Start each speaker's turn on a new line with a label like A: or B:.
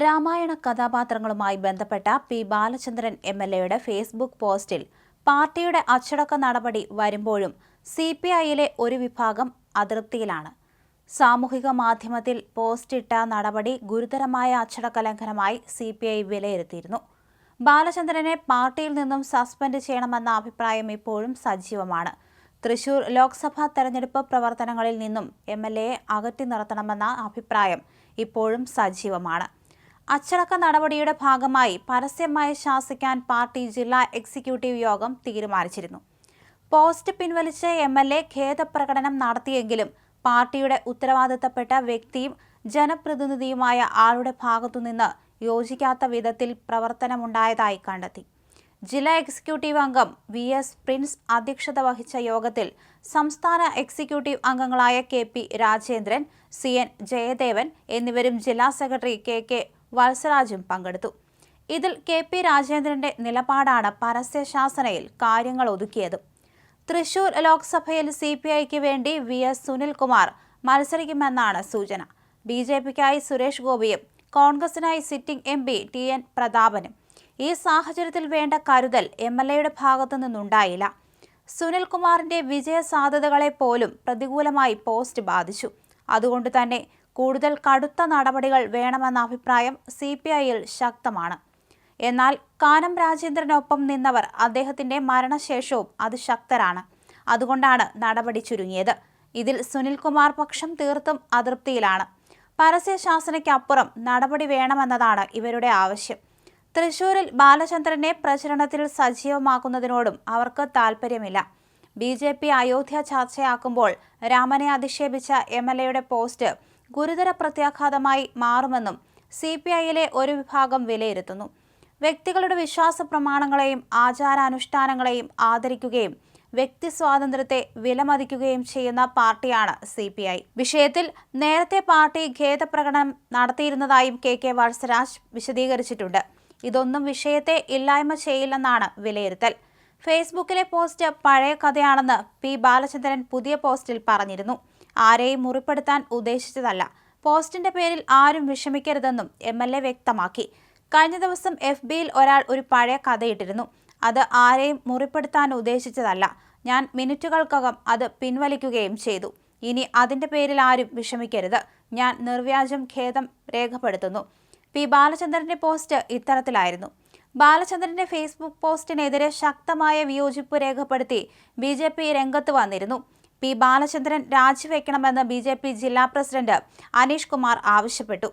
A: രാമായണ കഥാപാത്രങ്ങളുമായി ബന്ധപ്പെട്ട P Balachandran എം.എൽ.എയുടെ Facebook പോസ്റ്റിൽ പാർട്ടിയുടെ അച്ചടക്ക നടപടി വരുമ്പോഴും CPI-യിലെ ഒരു വിഭാഗം അതൃപ്തിയിലാണ്. സാമൂഹിക മാധ്യമത്തിൽ പോസ്റ്റിട്ട നടപടി ഗുരുതരമായ അച്ചടക്ക ലംഘനമായി CPI വിലയിരുത്തിയിരുന്നു. ബാലചന്ദ്രനെ പാർട്ടിയിൽ നിന്നും സസ്പെൻഡ് ചെയ്യണമെന്ന അഭിപ്രായം ഇപ്പോഴും സജീവമാണ്. തൃശൂർ ലോക്സഭാ തെരഞ്ഞെടുപ്പ് പ്രവർത്തനങ്ങളിൽ നിന്നും MLA-യെ അകറ്റി നിർത്തണമെന്ന അഭിപ്രായം ഇപ്പോഴും സജീവമാണ്. അച്ചടക്ക നടപടിയുടെ ഭാഗമായി പരസ്യമായി ശാസിക്കാൻ പാർട്ടി ജില്ലാ എക്സിക്യൂട്ടീവ് യോഗം തീരുമാനിച്ചിരുന്നു. പോസ്റ്റ് പിൻവലിച്ച MLA ഖേദപ്രകടനം നടത്തിയെങ്കിലും പാർട്ടിയുടെ ഉത്തരവാദിത്തപ്പെട്ട വ്യക്തിയും ജനപ്രതിനിധിയുമായ ആളുടെ ഭാഗത്തുനിന്ന് യോജിക്കാത്ത വിധത്തിൽ പ്രവർത്തനമുണ്ടായതായി കണ്ടെത്തി. ജില്ലാ എക്സിക്യൂട്ടീവ് അംഗം VS പ്രിൻസ് അധ്യക്ഷത വഹിച്ച യോഗത്തിൽ സംസ്ഥാന എക്സിക്യൂട്ടീവ് അംഗങ്ങളായ KP രാജേന്ദ്രൻ, CN ജയദേവൻ എന്നിവരും ജില്ലാ സെക്രട്ടറി KK വത്സരാജും പങ്കെടുത്തു. ഇതിൽ KP രാജേന്ദ്രന്റെ നിലപാടാണ് പരസ്യശാസനയിൽ കാര്യങ്ങൾ ഒതുക്കിയത്. തൃശൂർ ലോക്സഭയിൽ CPI-ക്ക് വേണ്ടി VS സുനിൽകുമാർ മത്സരിക്കുമെന്നാണ് സൂചന. BJP-ക്കായി സുരേഷ് ഗോപിയും കോൺഗ്രസിനായി സിറ്റിംഗ് MP TN പ്രതാപനും. ഈ സാഹചര്യത്തിൽ വേണ്ട കരുതൽ MLA-യുടെ ഭാഗത്തു നിന്നുണ്ടായില്ല. സുനിൽകുമാറിന്റെ വിജയ സാധ്യതകളെ പോലും പ്രതികൂലമായി പോസ്റ്റ് ബാധിച്ചു. അതുകൊണ്ട് തന്നെ കൂടുതൽ കടുത്ത നടപടികൾ വേണമെന്ന അഭിപ്രായം CPI-യിൽ ശക്തമാണ്. എന്നാൽ കാനം രാജേന്ദ്രനൊപ്പം നിന്നവർ അദ്ദേഹത്തിന്റെ മരണശേഷവും അതിശക്തരാണ്. അതുകൊണ്ടാണ് നടപടി ചുരുങ്ങിയത്. ഇതിൽ സുനിൽകുമാർ പക്ഷം തീർത്തും അതൃപ്തിയിലാണ്. പരസ്യശാസനയ്ക്കപ്പുറം നടപടി വേണമെന്നതാണ് ഇവരുടെ ആവശ്യം. തൃശൂരിൽ ബാലചന്ദ്രനെ പ്രചരണത്തിൽ സജീവമാക്കുന്നതിനോടും അവർക്ക് താൽപ്പര്യമില്ല. BJP അയോധ്യ ചർച്ചയാക്കുമ്പോൾ രാമനെ അധിക്ഷേപിച്ച MLA-യുടെ പോസ്റ്റ് ഗുരുതര പ്രത്യാഘാതമായി മാറുമെന്നും CPI-യിലെ ഒരു വിഭാഗം വിലയിരുത്തുന്നു. വ്യക്തികളുടെ വിശ്വാസ പ്രമാണങ്ങളെയും ആചാരാനുഷ്ഠാനങ്ങളെയും ആദരിക്കുകയും വ്യക്തി സ്വാതന്ത്ര്യത്തെ വിലമതിക്കുകയും ചെയ്യുന്ന പാർട്ടിയാണ് CPI. വിഷയത്തിൽ നേരത്തെ പാർട്ടി ഖേദപ്രകടനം നടത്തിയിരുന്നതായും KK വത്സരാജ് വിശദീകരിച്ചിട്ടുണ്ട്. ഇതൊന്നും വിഷയത്തെ ഇല്ലായ്മ ചെയ്യില്ലെന്നാണ് വിലയിരുത്തൽ. ഫേസ്ബുക്കിലെ പോസ്റ്റ് പഴയ കഥയാണെന്ന് P ബാലചന്ദ്രൻ പുതിയ പോസ്റ്റിൽ പറഞ്ഞിരുന്നു. ആരെയും മുറിപ്പെടുത്താൻ ഉദ്ദേശിച്ചതല്ല. പോസ്റ്റിന്റെ പേരിൽ ആരും വിഷമിക്കരുതെന്നും MLA വ്യക്തമാക്കി. കഴിഞ്ഞ ദിവസം FB-യിൽ ഒരാൾ ഒരു പഴയ കഥയിട്ടിരുന്നു. അത് ആരെയും മുറിപ്പെടുത്താൻ ഉദ്ദേശിച്ചതല്ല. ഞാൻ മിനിറ്റുകൾക്കകം അത് പിൻവലിക്കുകയും ചെയ്തു. ഇനി അതിന്റെ പേരിൽ ആരും വിഷമിക്കരുത്. ഞാൻ നിർവ്യാജം ഖേദം രേഖപ്പെടുത്തുന്നു. P ബാലചന്ദ്രന്റെ പോസ്റ്റ് ഇത്തരത്തിലായിരുന്നു. ബാലചന്ദ്രന്റെ ഫേസ്ബുക്ക് പോസ്റ്റിനെതിരെ ശക്തമായ വിയോജിപ്പ് രേഖപ്പെടുത്തി BJP രംഗത്ത് വന്നിരുന്നു. P ബാലചന്ദ്രൻ രാജിവെക്കണമെന്ന് BJP ജില്ലാ പ്രസിഡന്റ് അനീഷ് കുമാർ ആവശ്യപ്പെട്ടു.